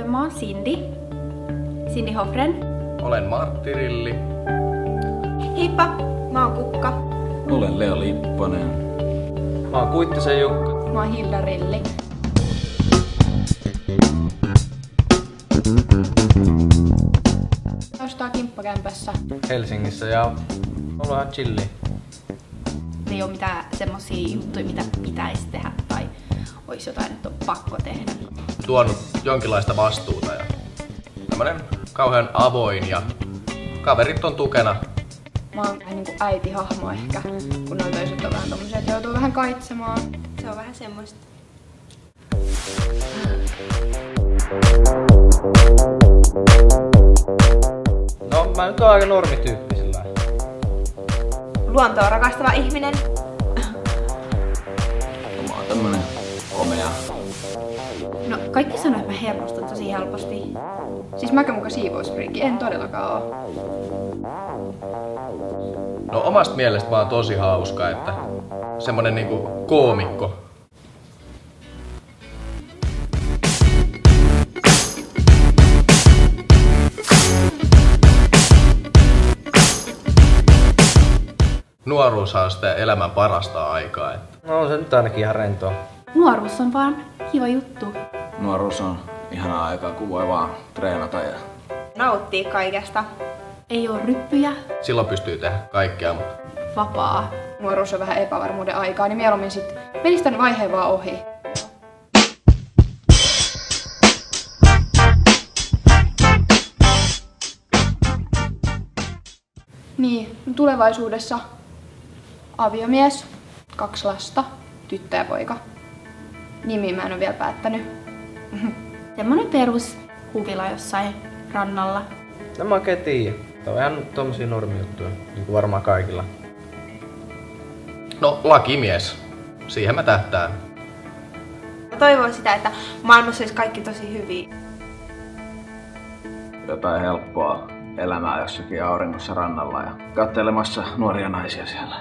Mä oon Cindy Hofren. Olen Martti Rilli. Heippa, mä oon Kukka. Olen Lea Lipponen. Mä oon Kuittisen Jukka. Mä oon Hilda Rilli. Ostaa kimppakämpässä. Helsingissä ja ollaan chilli. Ei oo mitään semmosia juttuja, mitä pitäisi tehdä tai olisi jotain, että on pakko tehdä. Tuonut jonkinlaista vastuuta ja tämmönen kauhean avoin ja kaverit on tukena. Mä oon vähän niinku äitihahmo ehkä, kun noin toiset on vähän tommosia, että joutuu vähän kaitsemaan. Se on vähän semmoista. No mä nyt oon aika normityyppi sillä lailla. Luontoa rakastava ihminen. Mä oon tämmönen komea. No kaikki sanoo, että mä hermostun tosi helposti. Siis mäkö muka siivousfriikki? En todellakaan oo. No omasta mielestä mä oon tosi hauska, että semmonen niinku koomikko. Nuoruushan on sitä elämän parasta aikaa. No on se nyt ainakin ihan rentoa. Nuoruus on vaan kiva juttu. Nuoruus on ihanaa aikaa, kun voi vaan treenata ja Nauttii kaikesta. Ei oo ryppyjä. Silloin pystyy tehdä kaikkea, mutta Vapaa. Nuoruus on vähän epävarmuuden aikaa, niin mieluummin sit menis tän vaiheen vaan ohi. Niin, tulevaisuudessa aviomies, 2 lasta, tyttö ja poika. Nimi mä en oo vielä päättänyt. Semmonen perus huvila jossain rannalla. No mä oikein tiedä. Tää on ihan tommosia normijuttuja, niin kuin varmaan kaikilla. no lakimies. Siihen mä tähtään. Mä toivon sitä, että maailmassa olisi kaikki tosi hyviä. jotain helppoa elämää jossakin auringossa rannalla ja katselemassa nuoria naisia siellä.